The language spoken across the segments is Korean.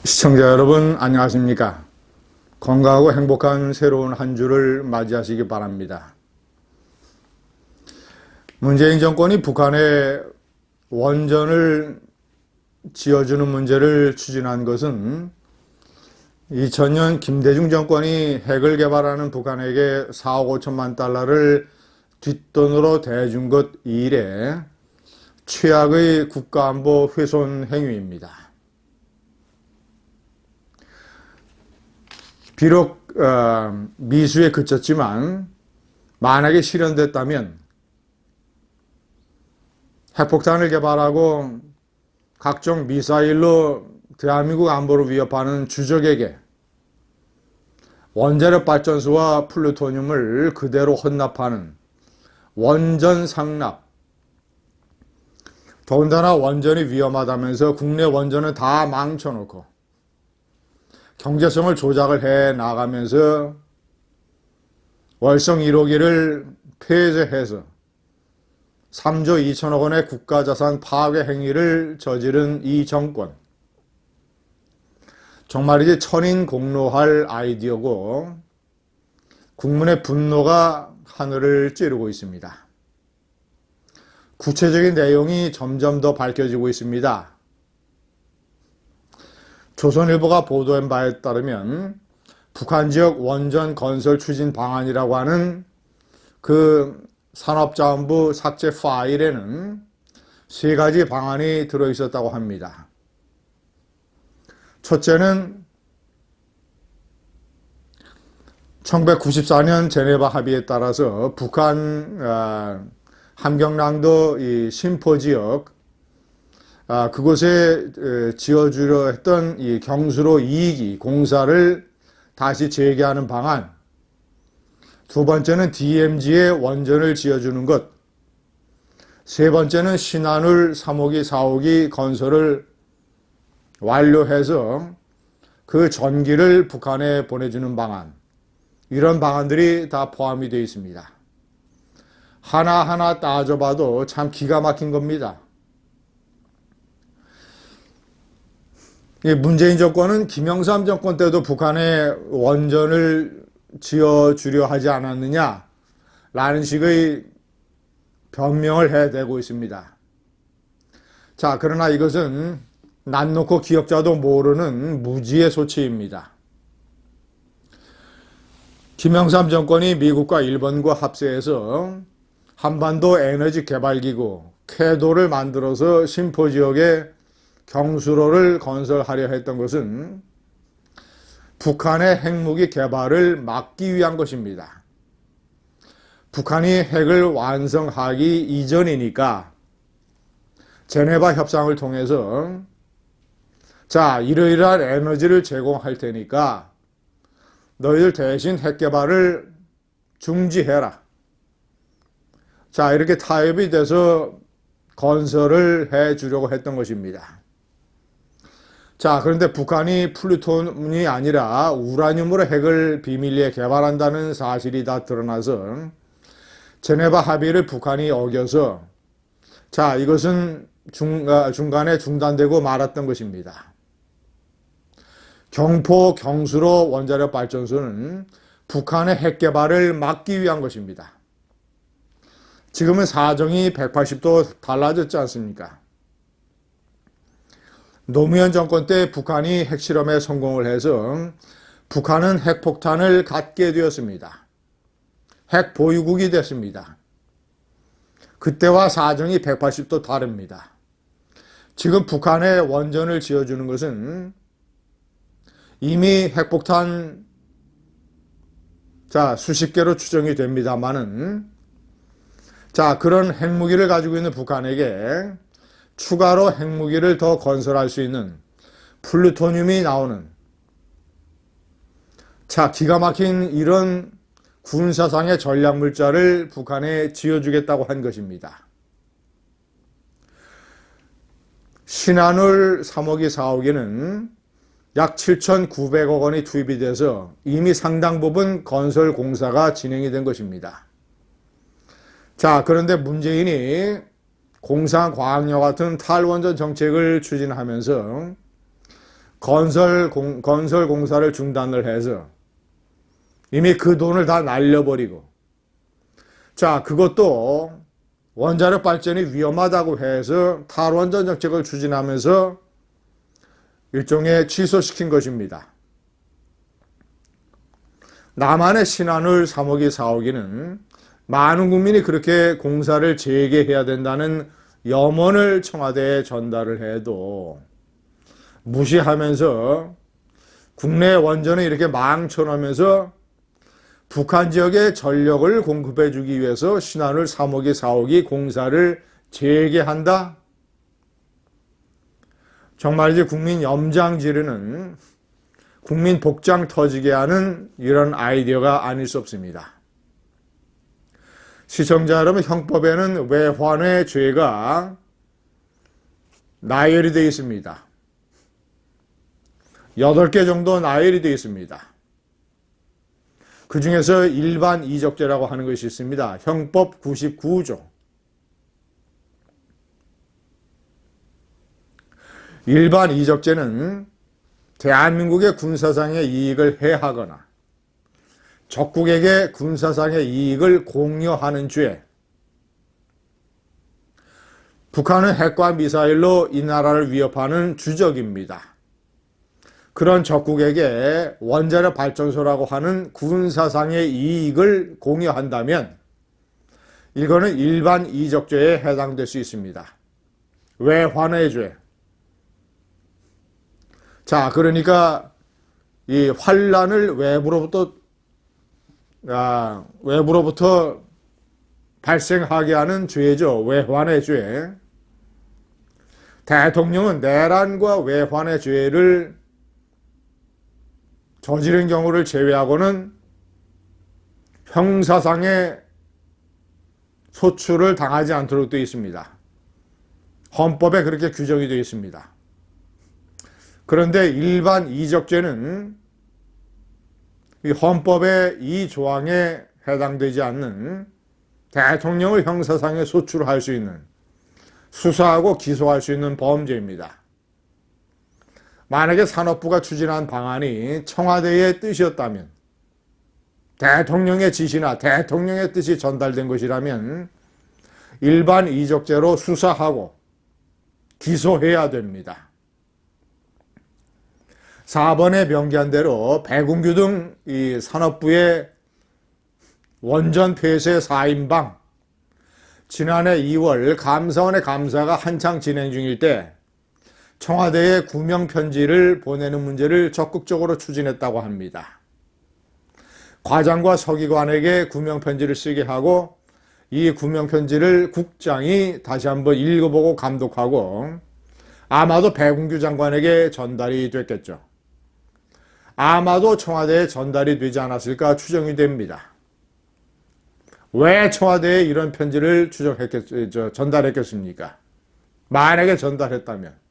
시청자 여러분, 안녕하십니까? 건강하고 행복한 새로운 한 주를 맞이하시기 바랍니다. 문재인 정권이 북한에 원전을 지어주는 문제를 추진한 것은 2000년 김대중 정권이 핵을 개발하는 북한에게 4억 5천만 달러를 뒷돈으로 대준 것 이래 최악의 국가안보 훼손 행위입니다. 비록 미수에 그쳤지만 만약에 실현됐다면 핵폭탄을 개발하고 각종 미사일로 대한민국 안보를 위협하는 주적에게 원자력 발전소와 플루토늄을 그대로 혼납하는 원전 상납, 더군다나 원전이 위험하다면서 국내 원전은 다 망쳐놓고 경제성을 조작을 해 나가면서 월성 1호기를 폐쇄해서 3조 2천억 원의 국가자산 파괴 행위를 저지른 이 정권. 정말이지 천인공노할 아이디어고 국민의 분노가 하늘을 찌르고 있습니다. 구체적인 내용이 점점 더 밝혀지고 있습니다. 조선일보가 보도한 바에 따르면 북한 지역 원전 건설 추진 방안이라고 하는 그 산업자원부 삭제 파일에는 3가지 방안이 들어있었다고 합니다. 첫째는 1994년 제네바 합의에 따라서 북한 함경랑도 이 신포 지역 그곳에 지어주려 했던 이 경수로 2기 공사를 다시 재개하는 방안. 두 번째는 DMZ에 원전을 지어주는 것. 세 번째는 신한울 3호기, 4호기 건설을 완료해서 그 전기를 북한에 보내주는 방안. 이런 방안들이 다 포함이 되어 있습니다. 하나하나 따져봐도 참 기가 막힌 겁니다. 문재인 정권은 김영삼 정권 때도 북한에 원전을 지어주려 하지 않았느냐 라는 식의 변명을 해대고 있습니다. 자, 그러나 이것은 난 놓고 기억자도 모르는 무지의 소치입니다. 김영삼 정권이 미국과 일본과 합세해서 한반도 에너지 개발기구 캐도를 만들어서 신포 지역에 경수로를 건설하려 했던 것은 북한의 핵무기 개발을 막기 위한 것입니다. 북한이 핵을 완성하기 이전이니까 제네바 협상을 통해서 자, 이러이러한 에너지를 제공할 테니까 너희들 대신 핵 개발을 중지해라. 자, 이렇게 타협이 돼서 건설을 해 주려고 했던 것입니다. 자, 그런데 북한이 플루토늄이 아니라 우라늄으로 핵을 비밀리에 개발한다는 사실이 다 드러나서 제네바 합의를 북한이 어겨서 자, 이것은 중간에 중단되고 말았던 것입니다. 경포 경수로 원자력 발전소는 북한의 핵 개발을 막기 위한 것입니다. 지금은 사정이 180도 달라졌지 않습니까? 노무현 정권 때 북한이 핵실험에 성공을 해서 북한은 핵폭탄을 갖게 되었습니다. 핵 보유국이 됐습니다. 그때와 사정이 180도 다릅니다. 지금 북한에 원전을 지어주는 것은 이미 핵폭탄 수십 개로 추정이 됩니다만은 그런 핵무기를 가지고 있는 북한에게 추가로 핵무기를 더 건설할 수 있는 플루토늄이 나오는 기가 막힌 이런 군사상의 전략물자를 북한에 지어주겠다고 한 것입니다. 신한울 3호기, 4호기는 약 7,900억 원이 투입이 돼서 이미 상당 부분 건설 공사가 진행이 된 것입니다. 그런데 문재인이 공상과학력 같은 탈원전 정책을 추진하면서 건설 공사를 중단을 해서 이미 그 돈을 다 날려버리고, 자, 그것도 원자력 발전이 위험하다고 해서 탈원전 정책을 추진하면서 일종의 취소시킨 것입니다. 남한의 신한울 3호기, 4호기는 많은 국민이 그렇게 공사를 재개해야 된다는 염원을 청와대에 전달을 해도 무시하면서 국내 원전을 이렇게 망쳐놓으면서 북한 지역에 전력을 공급해 주기 위해서 신한울 3호기, 4호기 공사를 재개한다? 정말이지 국민 염장 지르는, 국민 복장 터지게 하는 이런 아이디어가 아닐 수 없습니다. 시청자 여러분, 형법에는 외환의 죄가 나열이 되어 있습니다. 8개 정도 나열이 되어 있습니다. 그 중에서 일반 이적죄라고 하는 것이 있습니다. 형법 99조. 일반 이적죄는 대한민국의 군사상의 이익을 해하거나 적국에게 군사상의 이익을 공여하는 죄. 북한은 핵과 미사일로 이 나라를 위협하는 주적입니다. 그런 적국에게 원자력 발전소라고 하는 군사상의 이익을 공여한다면 이거는 일반 이적죄에 해당될 수 있습니다. 외환의 죄. 자, 그러니까 이 환란을 외부로부터 발생하게 하는 죄죠. 외환의 죄. 대통령은 내란과 외환의 죄를 저지른 경우를 제외하고는 형사상의 소출을 당하지 않도록 되어 있습니다. 헌법에 그렇게 규정이 되어 있습니다. 그런데 일반 이적죄는 이 헌법의 이 조항에 해당되지 않는 대통령을 형사상에 소출할 수 있는, 수사하고 기소할 수 있는 범죄입니다. 만약에 산업부가 추진한 방안이 청와대의 뜻이었다면, 대통령의 지시나 대통령의 뜻이 전달된 것이라면 일반 이적죄로 수사하고 기소해야 됩니다. 4번에 명기한 대로 배군규 등 이 산업부의 원전 폐쇄 4인방, 지난해 2월 감사원의 감사가 한창 진행 중일 때 청와대에 구명 편지를 보내는 문제를 적극적으로 추진했다고 합니다. 과장과 서기관에게 구명 편지를 쓰게 하고 이 구명 편지를 국장이 다시 한번 읽어보고 감독하고 아마도 배군규 장관에게 전달이 됐겠죠. 아마도 청와대에 전달이 되지 않았을까 추정이 됩니다. 왜 청와대에 이런 편지를 전달했겠습니까? 만약에 전달했다면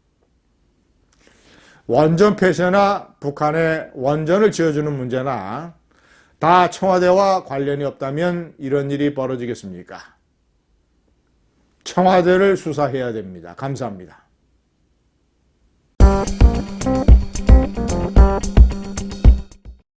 원전 폐쇄나 북한에 원전을 지어주는 문제나 다 청와대와 관련이 없다면 이런 일이 벌어지겠습니까? 청와대를 수사해야 됩니다. 감사합니다.